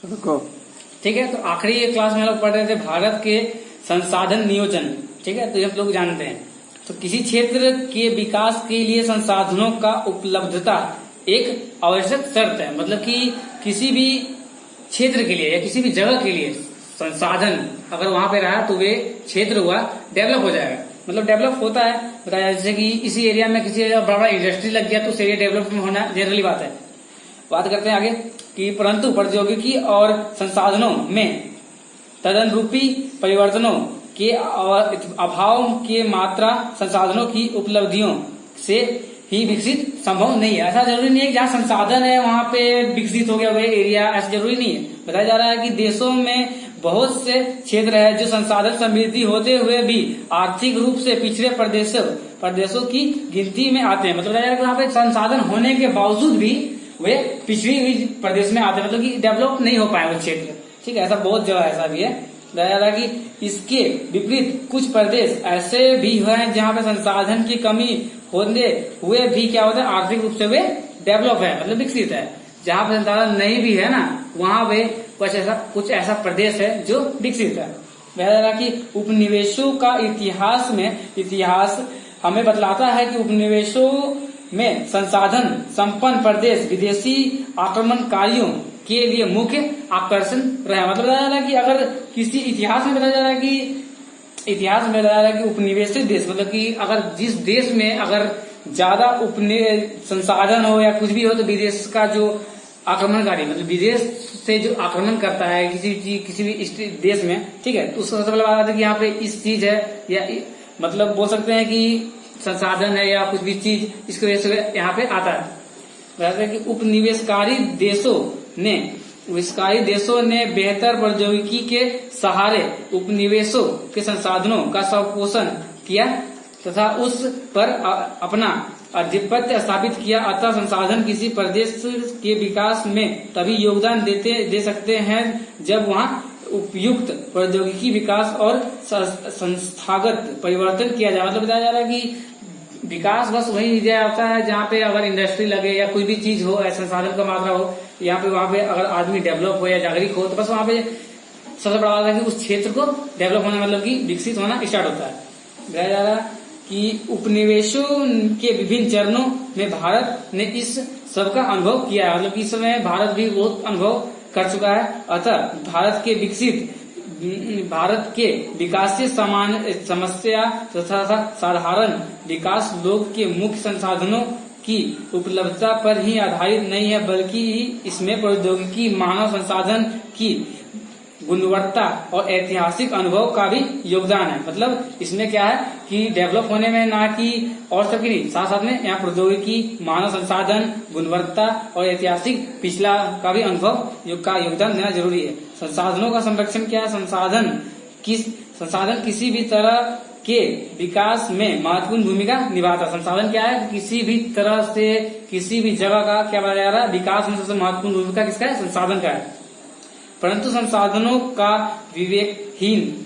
रुको। ठीक है, तो आखिरी क्लास में हम लोग पढ़ रहे थे भारत के संसाधन नियोजन। ठीक है, तो ये हम लोग जानते हैं। तो किसी क्षेत्र के विकास के लिए संसाधनों का उपलब्धता एक आवश्यक शर्त है। मतलब कि किसी भी क्षेत्र के लिए या किसी भी जगह के लिए संसाधन अगर वहां पे रहा तो वे क्षेत्र हुआ डेवलप हो जाएगा। मतलब डेवलप होता है, बताया जैसे कि इसी एरिया में किसी बड़ा इंडस्ट्री लग गया तो उस एरिया डेवलप होना जनरली बात है। बात करते हैं आगे कि परंतु प्रौद्योगिकी और संसाधनों में तदनुरूपी परिवर्तनों के अभाव के मात्रा संसाधनों की उपलब्धियों से ही विकसित संभव नहीं है। ऐसा जरूरी नहीं है कि जहाँ संसाधन है वहां पे विकसित हो गया वह एरिया, ऐसा जरूरी नहीं है। बताया जा रहा है कि देशों में बहुत से क्षेत्र है जो संसाधन समृद्धि होते हुए भी आर्थिक रूप से पिछड़े प्रदेशों की गिनती में आते हैं। मतलब बताया जा रहा है कि वहाँ पे संसाधन होने के बावजूद भी वे पिछड़ी हुई प्रदेश में आते हैं, मतलब कि डेवलप नहीं हो पाए वो क्षेत्र। ठीक है, ऐसा बहुत जगह ऐसा भी है। बताया जा रहा है कि इसके विपरीत कुछ प्रदेश ऐसे भी हैं जहाँ पे संसाधन की कमी होने हुए भी क्या होता है आर्थिक रूप से वे डेवलप है, मतलब विकसित है। जहाँ पे संसाधन नहीं भी है ना वहाँ वे कुछ ऐसा प्रदेश है जो विकसित है। बताया जा रहा है कि उपनिवेशों का इतिहास हमें बतलाता है कि उपनिवेशों में संसाधन संपन्न प्रदेश विदेशी आक्रमणकारियों के लिए मुख्य आकर्षण रहा। मतलब बताया जा रहा है कि अगर किसी इतिहास में बताया जा रहा है कि उपनिवेशित देश, मतलब कि अगर जिस देश में अगर ज्यादा संसाधन हो या कुछ भी हो तो विदेश का जो आक्रमणकारी, मतलब विदेश से जो आक्रमण करता है किसी भी देश में, ठीक है, तो उसका सबसे पहले बात है कि यहाँ पे इस चीज है या मतलब बोल सकते हैं कि संसाधन है या कुछ भी चीज इसकी वजह से यहाँ पे आता है। बताते हैं कि उपनिवेशकारी देशों ने बेहतर प्रौद्योगिकी के सहारे उपनिवेशों के संसाधनों का स्वपोषण किया तथा उस पर अपना आधिपत्य स्थापित किया। अतः संसाधन किसी प्रदेश के विकास में तभी योगदान दे सकते हैं जब वहाँ उपयुक्त प्रौद्योगिकी विकास और संस्थागत परिवर्तन किया जाए। मतलब बताया जा रहा है कि विकास बस वही जाता है जहाँ पे अगर इंडस्ट्री लगे या कोई भी चीज हो, ऐसा संसाधन का मात्रा हो, यहाँ पे वहाँ पे अगर आदमी डेवलप हो या जागरूक हो तो बस वहाँ पे सबसे बड़ा बात है कि उस क्षेत्र को डेवलप होना मतलब कि विकसित होना स्टार्ट होता है। बताया जा रहा है कि उपनिवेशों के विभिन्न चरणों में भारत ने इस सब का अनुभव किया है। मतलब इस समय भारत भी बहुत अनुभव कर चुका है। अतः भारत के विकासीय समस्या तथा साधारण विकास लोग के मुख्य संसाधनों की उपलब्धता पर ही आधारित नहीं है, बल्कि इसमें प्रौद्योगिकी, मानव संसाधन की गुणवत्ता और ऐतिहासिक अनुभव का भी योगदान है। मतलब इसमें क्या है कि डेवलप होने में ना कि और सब की नहीं, साथ साथ में यहाँ प्रौद्योगिकी, मानव संसाधन, गुणवत्ता और ऐतिहासिक पिछला का भी अनुभव का योगदान देना जरूरी है। संसाधनों का संरक्षण क्या है? संसाधन किसी भी तरह के विकास में महत्वपूर्ण भूमिका निभाता है। संसाधन क्या है? किसी भी तरह से किसी भी जगह का क्या बताया जा रहा है, विकास में सबसे महत्वपूर्ण भूमिका किसका है? संसाधन का है। परंतु संसाधनों का विवेकहीन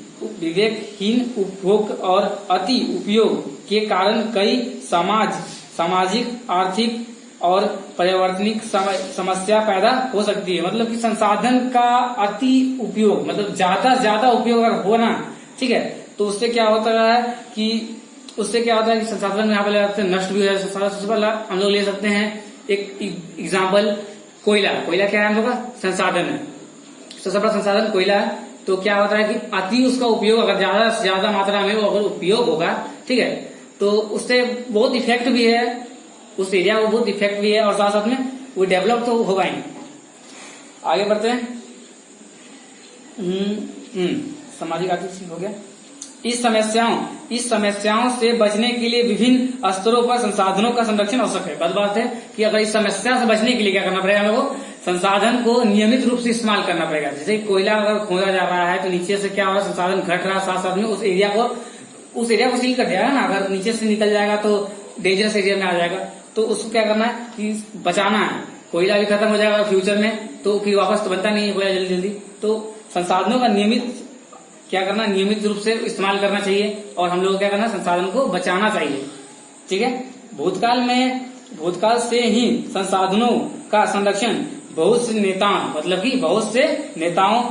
उपभोग और अति उपयोग के कारण कई सामाजिक, आर्थिक और पर्यावरणिक समस्या पैदा हो सकती है। मतलब कि संसाधन का अति उपयोग, मतलब ज्यादा उपयोग अगर होना, ठीक है, तो उससे क्या होता है कि संसाधन यहाँ पे ले जाते हैं, नष्ट भी हो जाता है। सबसे पहला हम लोग ले सकते हैं एक एग्जाम्पल, कोयला क्या है हम लोग का? संसाधन है। सबसे बड़ा संसाधन कोयला है। तो क्या होता है कि अति उसका उपयोग अगर ज्यादा से ज्यादा मात्रा में अगर उपयोग होगा, ठीक है, तो उससे बहुत इफेक्ट भी है, उस एरिया को बहुत इफेक्ट भी है और साथ साथ में वो डेवलप तो होगा ही। आगे बढ़ते हैं। सामाजिक आर्थिक हो गया। इस समस्याओं से बचने के लिए विभिन्न स्तरों पर संसाधनों का संरक्षण आवश्यक है। बात है कि अगर इस समस्या से बचने के लिए क्या करना पड़ेगा, हमें वो संसाधन को नियमित रूप से इस्तेमाल करना पड़ेगा। जैसे कोयला अगर खोदा जा रहा है तो नीचे से क्या होगा, संसाधन घट रहा है, साथ साथ में उस एरिया को सील कर दिया ना। अगर नीचे से निकल जाएगा तो डेंजरस एरिया में आ जाएगा, तो उसको क्या करना है कि बचाना है। कोयला भी खत्म हो जाएगा फ्यूचर में तो फिर वापस तो बनता नहीं है कोयला जल्दी। तो संसाधनों का नियमित रूप से इस्तेमाल करना चाहिए और हम लोग क्या करना, संसाधन को बचाना चाहिए। ठीक है, भूतकाल से ही संसाधनों का संरक्षण बहुत से नेताओं, मतलब कि बहुत से नेताओं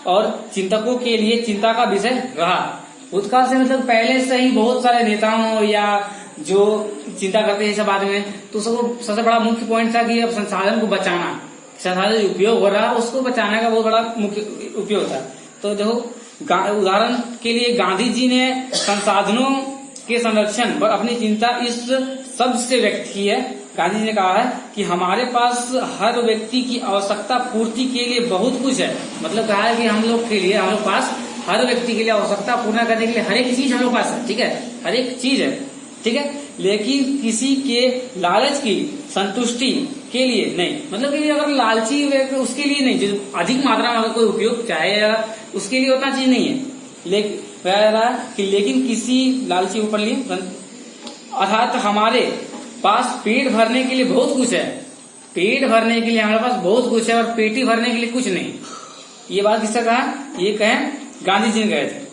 और चिंतकों के लिए चिंता का विषय रहा। भूतकाल से मतलब पहले से ही बहुत सारे नेताओं या जो चिंता करते हैं सब बारे में, तो सबसे बड़ा मुख्य पॉइंट था कि अब संसाधन को बचाना, संसाधन उपयोग हो रहा है उसको बचाने का बहुत बड़ा मुख्य उपयोग था। तो देखो उदाहरण के लिए गांधी जी ने संसाधनों के संरक्षण पर अपनी चिंता इस शब्द से व्यक्त की है। गांधी जी ने कहा है कि हमारे पास हर व्यक्ति की आवश्यकता पूर्ति के लिए बहुत कुछ है। मतलब कहा है कि हम लोग के लिए, हम लोग पास हर व्यक्ति के लिए आवश्यकता पूर्ण करने के लिए हर एक चीज हम लोग पास है, ठीक है, हर एक चीज है, ठीक है, लेकिन किसी के लालच की संतुष्टि के लिए नहीं। मतलब कि अगर लालची व्यक्ति उसके लिए नहीं, जो अधिक मात्रा में अगर कोई उपयोग चाहे उसके लिए उतना चीज नहीं है, लेकिन किसी लालची ऊपर लिए, अर्थात हमारे पास पेट भरने के लिए बहुत कुछ है, पेट भरने के लिए हमारे पास बहुत कुछ है और पेटी भरने के लिए कुछ नहीं। ये बात किसने कहा? ये कहे गांधी जी ने कहे थे।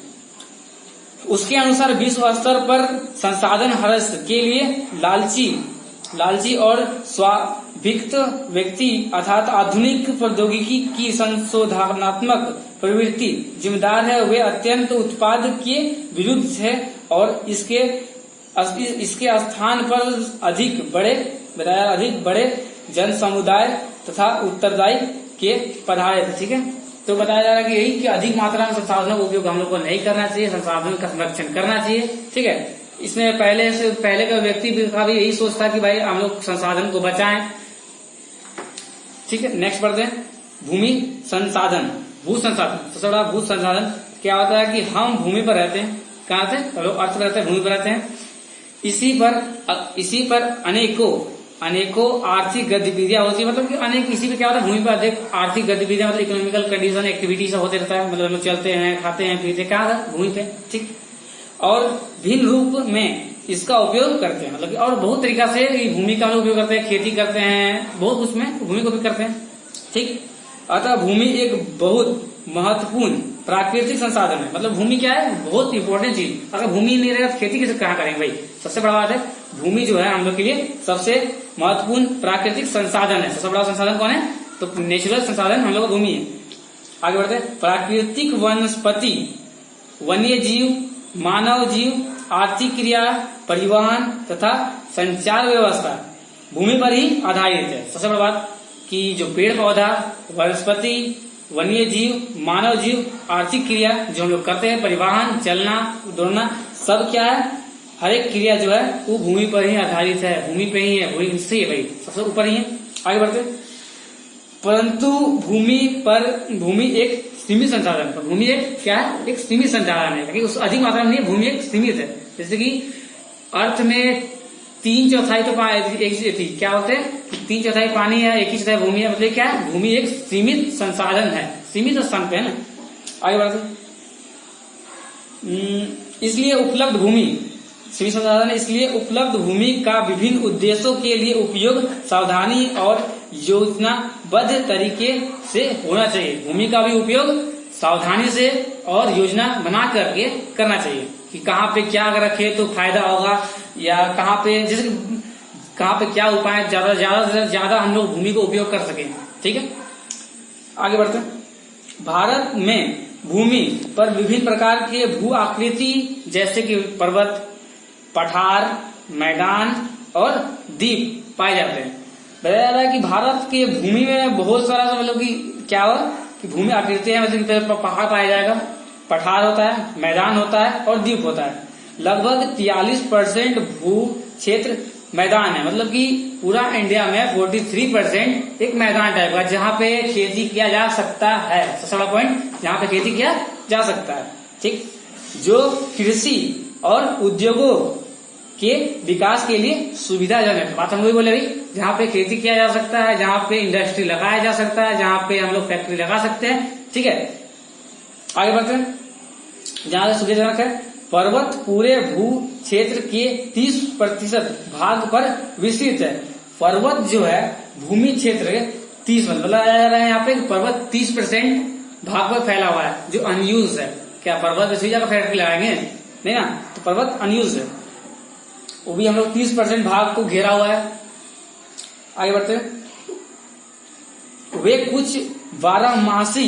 उसके अनुसार विश्व स्तर पर संसाधन हर्ष के लिए लालची और स्वाभिक्त व्यक्ति अर्थात आधुनिक प्रौद्योगिकी की संशोधनात्मक प्रवृत्ति जिम्मेदार है। वे अत्यंत उत्पाद के विरुद्ध है और इसके स्थान पर अधिक बड़े जन समुदाय तथा उत्तरदायी के पधारे थे। ठीक है, तो बताया जा रहा है कि यही कि अधिक मात्रा में संसाधनों का उपयोग हम लोग को नहीं करना चाहिए, संसाधनों का संरक्षण करना चाहिए। ठीक है, इसमें पहले का व्यक्ति का भी यही सोच था कि भाई हम लोग संसाधन को बचाएं। ठीक है, नेक्स्ट पढ़ते हैं। भूमि संसाधन, भू संसाधन। सबसे बड़ा भू संसाधन क्या होता है कि हम भूमि पर रहते हैं। कहाँ रहते हैं? अर्थ रहते हैं, भूमि पर रहते हैं। इसी पर अनेकों आर्थिक गतिविधियां होती है। मतलब कि अनेक, इसी पे क्या होता है, भूमि पर अधिक आर्थिक गतिविधियां, मतलब इकोनॉमिकल कंडीशन एक्टिविटी सब होते रहता है। मतलब हम लोग चलते हैं, खाते हैं, पीते, क्या है भूमि पे। ठीक, और भिन्न रूप में इसका उपयोग करते हैं। मतलब और बहुत तरीका से भूमि का उपयोग करते हैं, खेती करते हैं, बहुत उसमें भूमि को भी करते हैं। ठीक, अतः भूमि एक बहुत महत्वपूर्ण प्राकृतिक संसाधन है। मतलब भूमि क्या है? बहुत इंपॉर्टेंट चीज। अगर भूमि नहीं रहेगा तो खेती कैसे कहाँ करेंगे भाई? सबसे बड़ा बात है, भूमि जो है हम लोग के लिए सबसे महत्वपूर्ण प्राकृतिक संसाधन है। सबसे बड़ा संसाधन कौन है? तो नेचुरल संसाधन हम लोग का भूमि है। आगे बढ़ते हैं। प्राकृतिक वनस्पति, वन्य जीव, मानव जीव, आर्थिक क्रिया, परिवहन तथा संचार व्यवस्था भूमि पर ही आधारित है। सबसे बड़ा बात कि जो पेड़ पौधा, वनस्पति, वन्य जीव, मानव जीव, आर्थिक क्रिया जो हम लोग करते हैं, परिवहन, चलना, दौड़ना, सब क्या है? हर एक क्रिया जो है वो भूमि पर ही आधारित है, भूमि पे ही है, भूमि से भाई सबसे ऊपर ही है। आगे बढ़ते। परंतु भूमि एक सीमित संसाधन है। भूमि एक क्या है? एक सीमित संसाधन है, उस अधिक मात्रा में नहीं, भूमि एक सीमित है। जैसे कि अर्थ में 3/4 तो एक क्या होते हैं? 3/4 पानी है, 1/4 भूमि है। मतलब क्या है? भूमि एक सीमित संसाधन है, सीमित स्थान पे है ना। आगे बढ़ते। इसलिए उपलब्ध भूमि सीमित संसाधन है, इसलिए उपलब्ध भूमि का विभिन्न उद्देश्यों के लिए उपयोग सावधानी और योजनाबद्ध तरीके से होना चाहिए। भूमि का भी उपयोग सावधानी से और योजना बना करके करना चाहिए कि कहाँ पे क्या अगर रखे तो फायदा होगा, या कहाँ पे जैसे कहाँ पे क्या उपाय ज्यादा से ज्यादा हम लोग भूमि को उपयोग कर सके। ठीक है, आगे बढ़ते हैं। भारत में भूमि पर विभिन्न प्रकार के भू आकृति जैसे कि पर्वत, पठार, मैदान और द्वीप पाए जाते हैं। बताया जा रहा है कि भारत के भूमि में बहुत सारा मतलब कि क्या हो कि भूमि आकृति है। मतलब पहाड़ पाया जाएगा, पठार होता है, मैदान होता है और द्वीप होता है। लगभग 43% भू क्षेत्र मैदान है। मतलब कि पूरा इंडिया में 43% एक मैदान टाइप का, जहाँ पे खेती किया जा सकता है। सबसे बड़ा पॉइंट, जहाँ पे खेती किया जा सकता है। ठीक, जो कृषि और उद्योगों के विकास के लिए सुविधाजनक। बात हम वही बोले भाई, जहाँ पे खेती किया जा सकता है, जहाँ पे इंडस्ट्री लगाया जा सकता है, जहाँ पे हम लोग फैक्ट्री लगा सकते हैं। ठीक है, आगे बढ़ते हैं। जहाँ से सुविधाजनक है, पर्वत पूरे भू क्षेत्र के 30% भाग पर विस्तृत है। पर्वत जो है भूमि क्षेत्र के 30 मतलब आ जा रहा है यहाँ पे पर्वत 30% भाग पर फैला हुआ है, जो अनयूज है। क्या पर्वत इसी जगह फैक्ट्री लगाएंगे? नहीं ना, तो पर्वत अनयूज है, वो भी हम लोग 30% भाग को घेरा हुआ है। आगे बढ़ते हैं। वे कुछ बारहमासी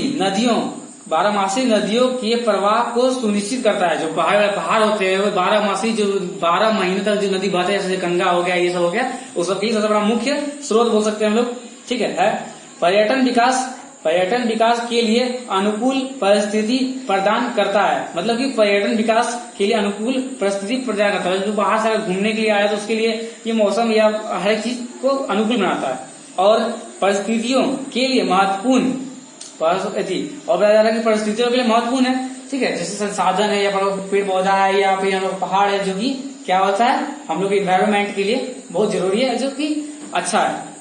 नदियों के प्रवाह को सुनिश्चित करता है। जो पहाड़ होते हैं वो बारहमासी, जो 12 महीने तक जो नदी बहते हैं, जैसे गंगा हो गया, ये सब हो गया, उस सबके लिए सबसे बड़ा मुख्य स्रोत बोल सकते हैं हम लोग। ठीक है। पर्यटन विकास के लिए अनुकूल परिस्थिति प्रदान करता है। मतलब कि पर्यटन विकास के लिए अनुकूल परिस्थिति प्रदान करता है। जो बाहर से घूमने के लिए आया तो उसके लिए ये मौसम या हर एक चीज को अनुकूल बनाता है। और परिस्थितियों के लिए महत्वपूर्ण और बताया जा रहा है कि परिस्थितियों के लिए महत्वपूर्ण है। ठीक है, जैसे संसाधन है या पेड़ पौधा है या फिर पहाड़ है, जो कि क्या होता है हम लोग इन्वायरमेंट के लिए बहुत जरूरी है, जो कि अच्छा है।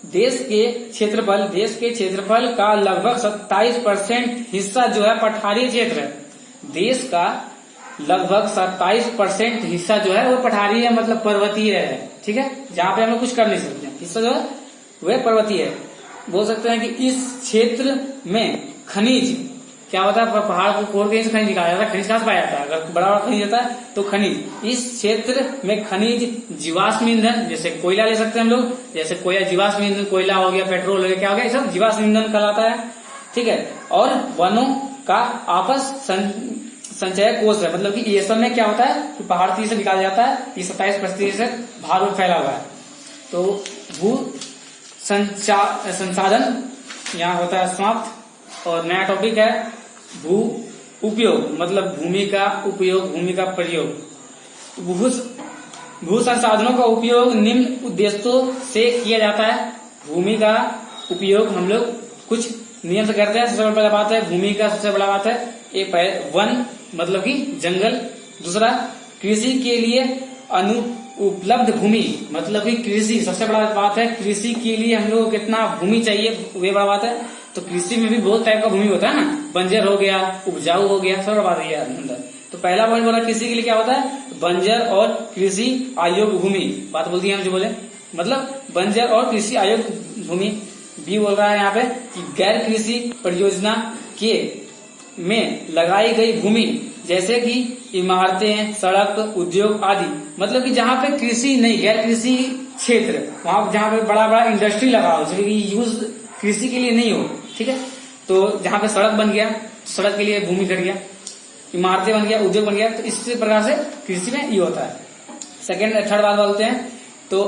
देश के क्षेत्रफल का लगभग 27% हिस्सा जो है पठारी क्षेत्र है। देश का लगभग 27% हिस्सा जो है वो पठारी है, मतलब पर्वतीय है। ठीक है, जहाँ पे हम लोग कुछ कर नहीं सकते, हिस्सा जो है वह पर्वतीय है। बोल सकते हैं कि इस क्षेत्र में खनिज क्या होता है, पहाड़ को कोड़ के खनिज निकाला जाता है। खनिज कहाँ से पाया जाता है? अगर बड़ा बड़ा खनिज होता है तो खनिज, इस क्षेत्र में खनिज, जीवाश्म ईंधन, जैसे कोयला ले सकते हैं हम लोग, जैसे कोयला जीवाश्म ईंधन, कोयला हो गया, पेट्रोल हो गया, क्या हो गया, ये सब जीवाश्म ईंधन कहलाता है। ठीक है, और वनों का आपस संचय कोष है। मतलब कि ये सब में क्या होता है कि पहाड़ से निकाला जाता है। ये 27% भाग में फैला हुआ है। तो भू संसाधन यहाँ होता है समाप्त। और नया टॉपिक है भू उपयोग, मतलब भूमि का उपयोग, भूमि का प्रयोग। भू संसाधनों का उपयोग निम्न उद्देश्यों से किया जाता है। भूमि का उपयोग हम लोग कुछ नियम से करते हैं। सबसे बड़ा बात है भूमि का, सबसे बड़ा बात है एक वन, मतलब कि जंगल। दूसरा, कृषि के लिए उपलब्ध भूमि, मतलब कि कृषि, सबसे बड़ा बात है कृषि के लिए हम लोग को कितना भूमि चाहिए, वे बड़ा बात है। तो कृषि में भी बहुत टाइप का भूमि होता है ना, बंजर हो गया, उपजाऊ हो गया, सब बड़ा बात है अंदर। तो पहला पॉइंट बोला कृषि के लिए क्या होता है, बंजर और कृषि अयोग्य भूमि। बात बोल दी हम जो बोले, मतलब बंजर और कृषि अयोग्य भूमि। बी बोल रहा है यहाँ पे कि गैर कृषि परियोजना के में लगाई गई भूमि, जैसे कि इमारतें, सड़क, उद्योग आदि। मतलब कि जहाँ पे कृषि नहीं, गैर कृषि क्षेत्र, वहां जहाँ पे बड़ा बड़ा इंडस्ट्री लगा हो, जो कि यूज कृषि के लिए नहीं हो। ठीक है, तो जहाँ पे सड़क बन गया, सड़क के लिए भूमि कट गया, इमारतें बन गया, उद्योग बन गया, तो इस प्रकार से कृषि में ये होता है। थर्ड बात बोलते हैं तो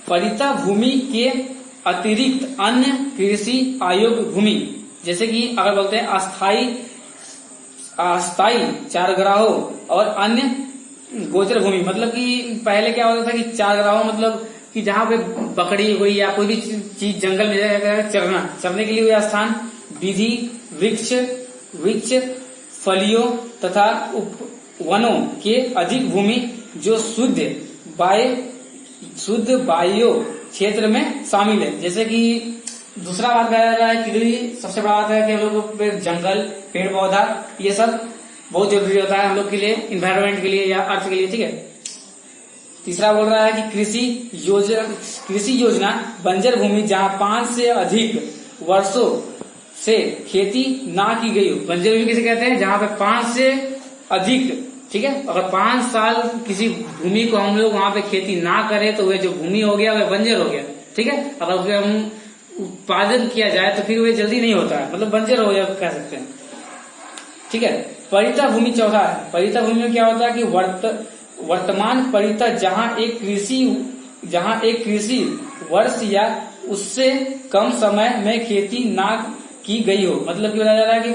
परिता भूमि के अतिरिक्त अन्य कृषि अयोग्य भूमि, जैसे कि अगर बोलते हैं अस्थायी चारागाहों और अन्य गोचर भूमि। मतलब कि पहले क्या होता था कि चारागाहों मतलब कि जहाँ पे बकरी हुई या कोई भी चीज जंगल में चरने के लिए हुआ स्थान, विधि, वृक्ष, फलियों तथा वनों के अधिक भूमि जो शुद्ध वायु क्षेत्र में शामिल है। जैसे कि दूसरा बात कहा जा रहा है कि सबसे बड़ा बात है कि हम लोग को जंगल, पेड़ पौधा, ये सब बहुत जरूरी होता है हम लोग के लिए, इन्वायरमेंट के लिए या अर्थ के लिए। ठीक है, तीसरा बोल रहा है कि कृषि योजना बंजर भूमि जहाँ 5 से अधिक वर्षों से खेती ना की गई हो। बंजर भूमि किसे कहते हैं, जहाँ पे 5 से अधिक, ठीक है, अगर 5 साल किसी भूमि को हम लोग वहां पे खेती ना करें तो वह जो भूमि हो गया वह बंजर हो गया। ठीक है, अगर उसे हम उत्पादन किया जाए तो फिर वह जल्दी नहीं होता है, मतलब बंजर हो जाए कह सकते हैं। ठीक है, परिता भूमि चौथा है। परिता भूमि में क्या होता है कि वर्तमान परिता जहाँ एक कृषि वर्ष या उससे कम समय में खेती ना की गई हो। मतलब कि बताया जा रहा है कि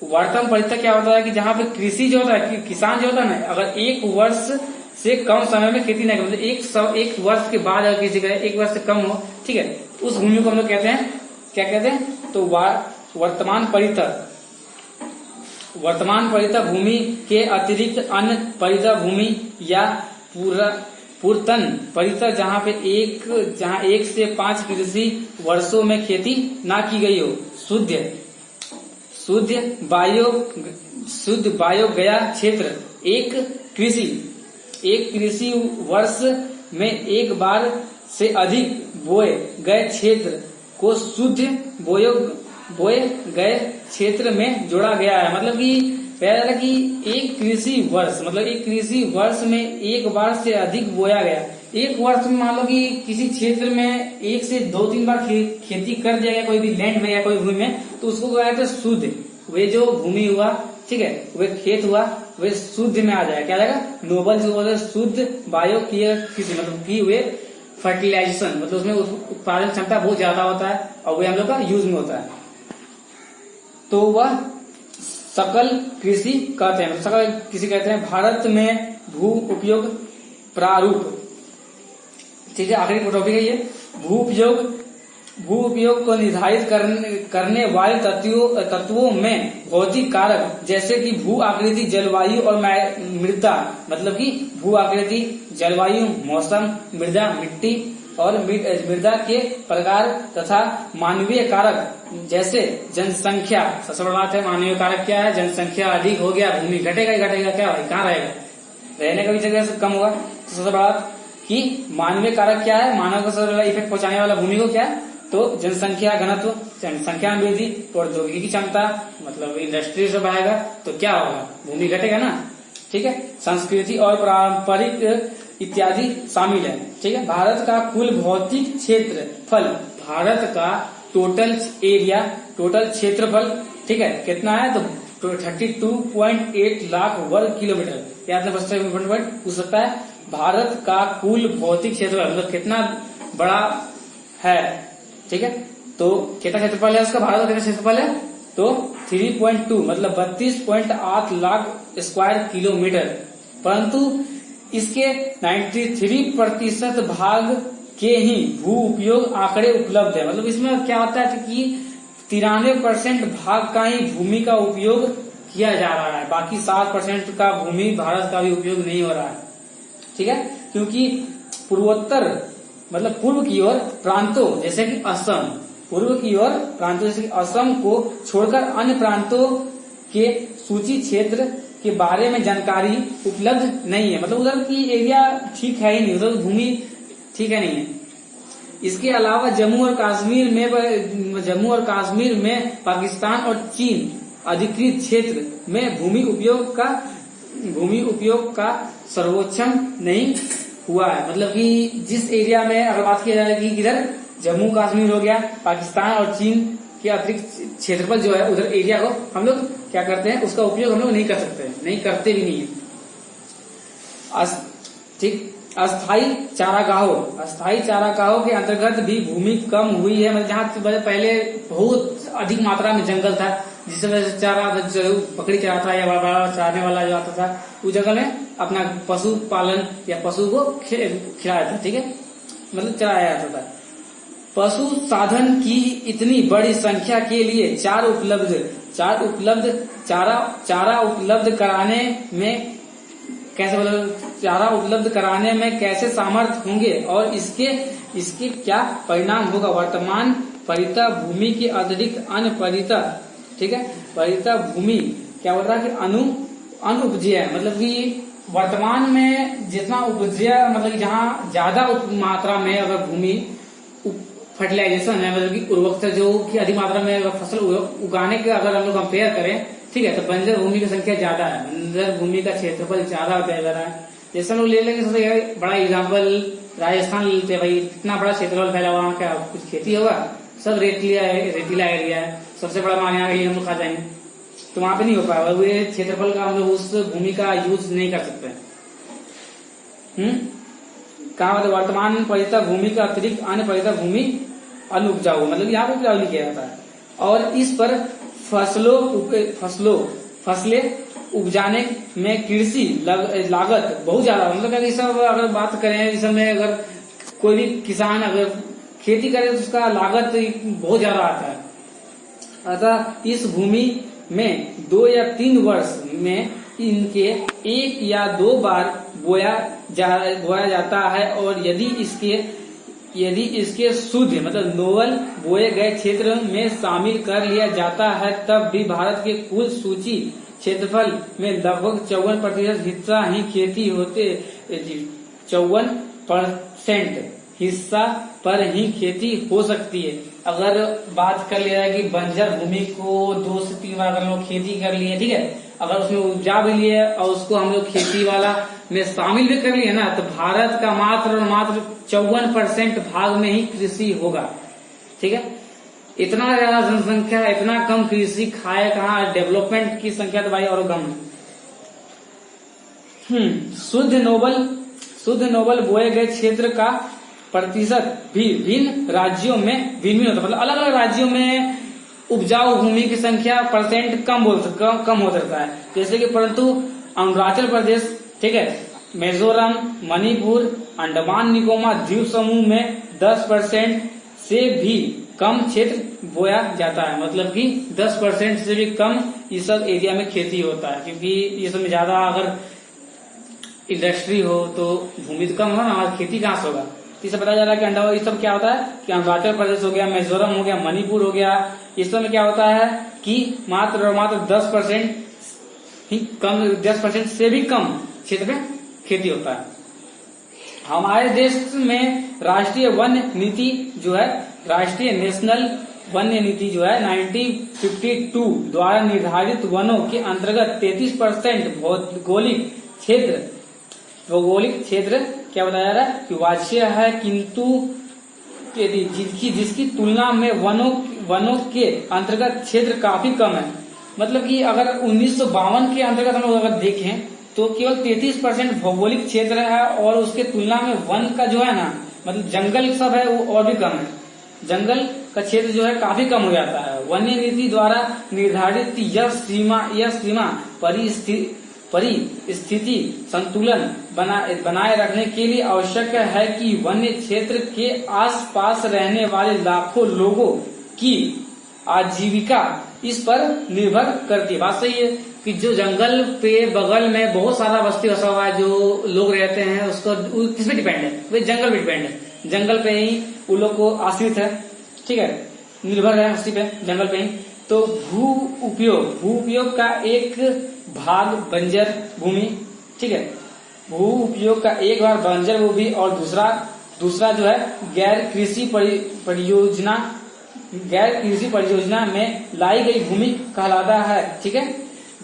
वर्तमान परिता क्या होता है कि जहाँ पे कृषि जो होता है, किसान जो होता है ना, अगर 1 वर्ष से कम समय में खेती नहीं, मतलब एक वर्ष के बाद अगर किसी का 1 वर्ष से कम हो, ठीक है, उस भूमि को हम लोग कहते हैं, क्या कहते हैं, तो वर्तमान परिता भूमि के अतिरिक्त अन्य परिता भूमि या पूर्वतन परिता जहाँ 1 से 5 कृषि वर्षों में खेती ना की गई हो। शुद्ध वायु गया क्षेत्र, एक कृषि वर्ष में एक बार से अधिक बोए गए क्षेत्र को शुद्ध बोए गए क्षेत्र में जोड़ा गया है। मतलब कि पहले कि एक कृषि वर्ष, मतलब एक कृषि वर्ष में एक बार से अधिक बोया गया, एक वर्ष में मान लो कि किसी क्षेत्र में 1 से 2-3 बार खेती कर दिया गया कोई भी लैंड में या कोई भूमि में, तो उसको क्या कहते हैं शुद्ध। वे जो भूमि हुआ, ठीक है, वे खेत हुआ, वे शुद्ध में आ जाएगा। क्या जाएगा? नोबल जो बोलते हैं शुद्ध बायो किसी मतलब की वे फर्टिलाइजेशन, मतलब उसमें उत्पादन क्षमता बहुत ज्यादा होता है और वे हम लोग का यूज में होता है, तो वह सकल कृषि कहते हैं। सकल कृषि कहते हैं। भारत में भू उपयोग प्रारूप, ठीक है, आखिरी टॉपिक है ये। भू उपयोग को निर्धारित करने वाले तत्वों में भौतिक कारक जैसे कि भू आकृति, जलवायु और मृदा, मतलब कि भू आकृति, जलवायु, मौसम, मृदा, मिट्टी और मृदा के प्रकार तथा मानवीय कारक जैसे जनसंख्या। सबसे बड़ा बात है मानवीय कारक क्या है? जनसंख्या अधिक हो गया, भूमि घटेगा ही घटेगा, क्या भाई कहाँ रहेगा? रहने का भी जगह से कम होगा। सबसे बड़ा कि मानवीय कारक क्या है? मानव को सबसे बड़ा इफेक्ट पहुंचाने वाला भूमि को क्या है? तो जनसंख्या घनत्व, जनसंख्या में वृद्धि, प्रौद्योगिकी की क्षमता, मतलब इंडस्ट्री से बढ़ेगा तो क्या होगा? भूमि घटेगा ना, ठीक है। संस्कृति और पारंपरिक इत्यादि शामिल है, ठीक है। भारत का कुल भौतिक क्षेत्रफल, भारत का टोटल एरिया, टोटल क्षेत्रफल, ठीक है, कितना है? तो 32.8 लाख वर्ग किलोमीटर। क्या आपने पूछ सकता है? भारत का कुल भौतिक क्षेत्रफल मतलब कितना बड़ा है, ठीक है। तो कितना क्षेत्रफल है उसका? भारत का कितना क्षेत्रफल है? तो 3.2 मतलब 32.8 लाख स्क्वायर किलोमीटर। परंतु इसके 93% भाग के ही भू उपयोग आंकड़े उपलब्ध है। मतलब इसमें क्या होता है कि 93% भाग का ही भूमि का उपयोग किया जा रहा है, बाकी 7% का भूमि भारत का भी उपयोग नहीं हो रहा है, ठीक है। क्योंकि पूर्वोत्तर मतलब पूर्व की ओर प्रांतों जैसे कि असम, पूर्व की ओर प्रांतों जैसे कि असम को छोड़कर अन्य प्रांतों के सूची क्षेत्र के बारे में जानकारी उपलब्ध नहीं है। मतलब उधर की एरिया ठीक है ही नहीं, उधर भूमि ठीक है नहीं है। इसके अलावा जम्मू और कश्मीर में पाकिस्तान और चीन अधिकृत क्षेत्र में भूमि उपयोग का सर्वोच्चम नहीं हुआ है। मतलब कि जिस एरिया में अगर बात की जाए कि इधर जम्मू कश्मीर हो गया, पाकिस्तान और चीन के अतिरिक्त क्षेत्रफल जो है उधर एरिया को हम लोग क्या करते हैं, उसका उपयोग हम लोग नहीं कर सकते, नहीं करते भी नहीं है। ठीक, अस्थायी चारागाहों के अंतर्गत भी भूमि कम हुई है। मतलब जहाँ पहले बहुत अधिक मात्रा में जंगल था, जिस वजह से चारा पकड़ी चरा था या बड़ा चराने वाला जो आता था, उस जगह में अपना पशु पालन या पशु को खिलाया था, ठीक है, मतलब चराया जाता था। पशु साधन की इतनी बड़ी संख्या के लिए चारा उपलब्ध कराने में कैसे, मतलब चारा उपलब्ध कराने में कैसे सामर्थ्य होंगे और इसके क्या परिणाम होगा। वर्तमान परिता भूमि के अतिरिक्त अन्य परिता, ठीक है, परिता भूमि क्या बोल रहा है कि अनुपजेय है। मतलब कि वर्तमान में जितना उपजेय, मतलब कि जहाँ ज्यादा मात्रा में अगर भूमि फर्टिलाइजेशन है, मतलब कि उर्वरकता जो कि अधिक मात्रा में अगर फसल उगाने के अगर हम लोग कंपेयर करें, ठीक है, तो बंजर भूमि की संख्या ज्यादा है, बंजर भूमि का क्षेत्रफल ज्यादा होता जा रहा है। जैसे हम लोग ले लेंगे सबसे बड़ा एग्जाम्पल राजस्थान लेते हैं, भाई कितना बड़ा क्षेत्रफल फैला हुआ, क्या कुछ खेती होगा? सब रेतीला एरिया है, सबसे बड़ा मान यहाँ हम लोग खा जाएंगे, तो वहां पे नहीं हो पाएगा। वो क्षेत्रफल का हम लोग उस भूमि का यूज नहीं कर सकते। कहा मतलब वर्तमान परिता भूमि का अतिरिक्त अन्य परिता भूमि अनुपजाऊ, मतलब यहाँ पे उपजाऊ नहीं किया जाता है। और इस पर फसलें उपजाने में कृषि लागत बहुत ज्यादा, मतलब कि सब अगर बात करें इस समय, अगर कोई भी किसान अगर खेती करे तो उसका लागत बहुत ज्यादा आता है। अतः इस भूमि में 2 या 3 वर्ष में इनके 1 या 2 बार बोया जाता है। और यदि इसके शुद्ध मतलब नोवल बोए गए क्षेत्र में शामिल कर लिया जाता है, तब भी भारत के कुल सूची क्षेत्रफल में लगभग 54% हिस्सा ही खेती होते 54% हिस्सा पर ही खेती हो सकती है। अगर बात कर लिया जाए कि बंजर भूमि को 2 से 3 बार अगर हम लोग खेती कर लिए, ठीक है, अगर उसमें उपजा भी लिए और उसको हम लोग खेती वाला में शामिल भी कर लिए ना, तो भारत का मात्र और मात्र 54% भाग में ही कृषि होगा। ठीक है, इतना ज्यादा जनसंख्या, इतना कम कृषि, खाए कहाँ, डेवलपमेंट की संख्या तो भाई और कम है। शुद्ध नोबल बोए गए क्षेत्र का प्रतिशत भी भिन्न राज्यों में भिन्न होता है। मतलब अलग अलग राज्यों में उपजाऊ भूमि की संख्या परसेंट कम हो सकता है। जैसे कि परंतु अरुणाचल प्रदेश, ठीक है, मिजोरम, मणिपुर, अंडमान निकोबार द्वीप समूह में 10% से भी कम क्षेत्र बोया जाता है। मतलब कि 10% से भी कम इस सब एरिया में खेती होता है, क्योंकि ये सब में ज्यादा अगर इंडस्ट्री हो तो भूमि तो कम हो ना, और खेती कहाँ से होगा। इससे पता जा रहा है कि अंडा ये सब क्या होता है कि अरुणाचल प्रदेश हो गया, मिजोरम हो गया, मणिपुर हो गया, इस सब में क्या होता है कि मात्र और मात्र 10% ही कम, 10% से भी कम क्षेत्र में खेती होता है। हमारे देश में राष्ट्रीय वन नीति जो है, राष्ट्रीय नेशनल वन्य नीति जो है 1952 द्वारा निर्धारित वनों के अंतर्गत 33% भौगोलिक क्षेत्र क्या बताया जा रहा है कि वाच्य है, किंतु जिसकी तुलना में वनों के अंतर्गत क्षेत्र काफी कम है। मतलब कि अगर 1952 के अंतर्गत हम लोग अगर देखें तो केवल 33% भौगोलिक क्षेत्र है, और उसके तुलना में वन का जो है ना, मतलब जंगल सब है वो और भी कम है। जंगल का क्षेत्र जो है काफी कम हो जाता है। वन्य नीति द्वारा निर्धारित यह सीमा परिस्थिति संतुलन बनाए रखने के लिए आवश्यक है कि वन्य क्षेत्र के आसपास रहने वाले लाखों लोगों की आजीविका इस पर निर्भर करती है। बात सही है कि जो जंगल पे बगल में बहुत सारा बस्ती बसा हुआ है, जो लोग रहते हैं, उसको किस पे डिपेंड है, वे जंगल पे डिपेंड है। जंगल पे ही उन लोग को आश्रित है, ठीक है, निर्भर है उसी पे, जंगल पे ही। तो भू उपयोग का एक भाग बंजर भूमि, ठीक है, भू उपयोग का एक भाग बंजर भूमि, और दूसरा जो है गैर कृषि परियोजना में लाई गई भूमि कहलाता है। ठीक है,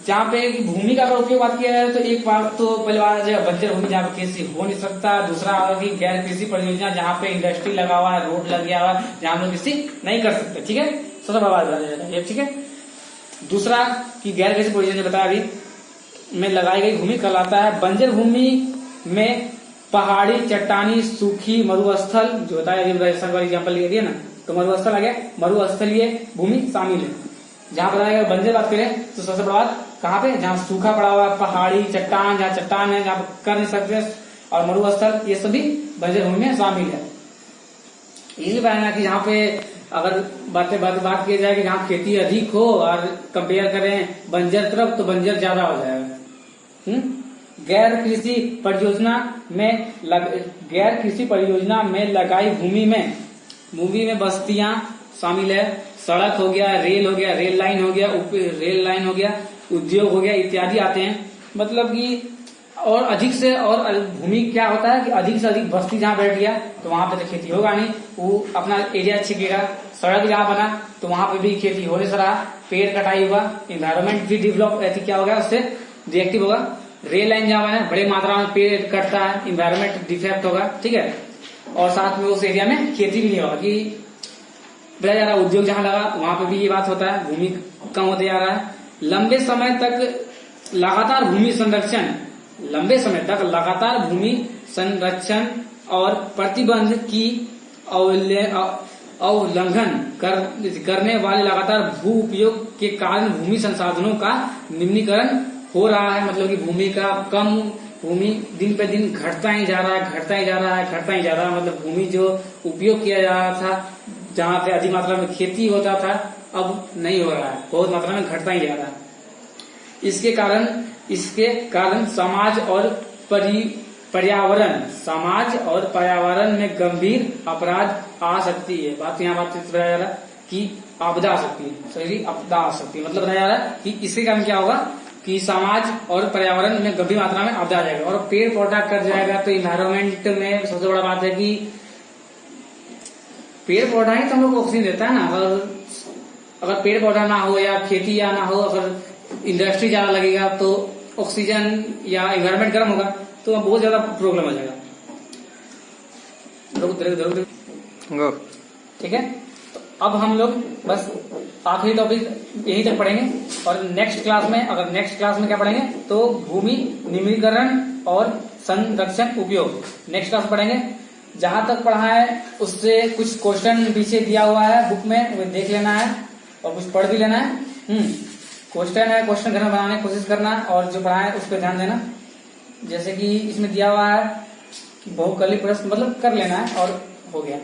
जहाँ पे भूमि का अगर उपयोग बात किया जाए तो एक बात तो पहले बात है बंजर भूमि जहाँ पे कृषि हो नहीं सकता। दूसरा कि गैर कृषि परियोजना जहाँ पे इंडस्ट्री लगा हुआ है, रोड लग गया हुआ है, जहाँ हम लोग कृषि नहीं कर सकते। ठीक है, सबसे बड़ा बात है। ठीक है, दूसरा कि गैर कृषि परियोजना बताया अभी में लगाई गई भूमि कहलाता है। बंजर भूमि में पहाड़ी, चट्टानी, सूखी, मरुस्थल जो बताया राजस्थान का एग्जाम्पल ले दिया ना, तो मरुस्थल आ गया, मरुस्थलीय भूमि शामिल है। जहाँ बताया गया बंजर बात करें तो सबसे बड़ा बात कहाँ पे, जहाँ सूखा पड़ा हुआ है, पहाड़ी, चट्टान, जहाँ चट्टान है, जहाँ कर नहीं सकते, और मरुस्थल, ये सभी बंजर भूमि में शामिल है। इसलिए बताया कि जहाँ पे अगर बात की जाए कि जहाँ खेती अधिक हो और कंपेयर करें बंजर तरफ, तो बंजर ज्यादा हो जाएगा। गैर कृषि परियोजना में लगाई भूमि में बस्तियां शामिल है, सड़क हो गया, रेल हो गया, रेल लाइन हो गया, उद्योग हो गया, इत्यादि आते हैं। मतलब कि और अधिक से और भूमि क्या होता है कि अधिक से अधिक बस्ती जहाँ बैठ गया तो वहां पे तो खेती होगा नहीं, वो अपना एरिया छिकेगा। सड़क जहाँ बना तो वहां पे भी खेती हो नहीं रहा, पेड़ कटाई हुआ, इन्वायरमेंट भी डेवलप क्या होगा, उससे रिएक्टिव होगा। रेल लाइन जहाँ बना बड़े मात्रा में पेड़ कटता है, इन्वायरमेंट डिफेक्ट होगा। ठीक है, और साथ में उस एरिया में खेती भी नहीं होगा कि बढ़ा जा रहा। उद्योग जहाँ लगा वहां पे भी ये बात होता है, भूमि कम होते जा रहा है। लंबे समय तक लगातार भूमि संरक्षण और प्रतिबंध की अवलंघन करने वाले लगातार भू उपयोग के कारण भूमि संसाधनों का निम्नीकरण हो रहा है। मतलब कि भूमि दिन पे दिन घटता ही जा रहा है। मतलब भूमि जो उपयोग किया जा रहा था, जहाँ पे अधिक मात्रा में खेती होता था, अब नहीं हो रहा है, बहुत मात्रा में घटता ही जा रहा है। इसके कारण समाज और पर्यावरण में गंभीर अपराध आ सकती है। बात बताया जा रहा है कि आपदा आ सकती है, सही, आपदा आ सकती है। मतलब बताया जा रहा है कि इसके कारण क्या होगा कि समाज और पर्यावरण में गंभीर मात्रा में आपदा आ जाएगा, और पेड़ पौधा कट जाएगा। तो इन्वायरमेंट में सबसे बड़ा बात है कि पेड़ पौधा ही तो हम लोग ऑक्सीजन देता है ना। अगर पेड़ पौधा ना हो या खेती या ना हो, अगर इंडस्ट्री ज्यादा लगेगा तो ऑक्सीजन या इन्वायरमेंट गर्म होगा। तो बहुत ज्यादा प्रॉब्लम हो जाएगा। गो। ठीक है, तो अब हम लोग बस आखिरी टॉपिक यहीं तक पढ़ेंगे, और नेक्स्ट क्लास में क्या पढ़ेंगे, तो भूमि निम्नीकरण और संरक्षण उपयोग नेक्स्ट क्लास पढ़ेंगे। जहां तक पढ़ा है उससे कुछ क्वेश्चन पीछे दिया हुआ है बुक में, वो देख लेना है और कुछ पढ़ भी लेना है। क्वेश्चन है, क्वेश्चन घर में बनाने की कोशिश करना, और जो पढ़ा है उस पर ध्यान देना। जैसे कि इसमें दिया हुआ है कि बहुकली प्रश्न मतलब कर लेना है, और हो गया।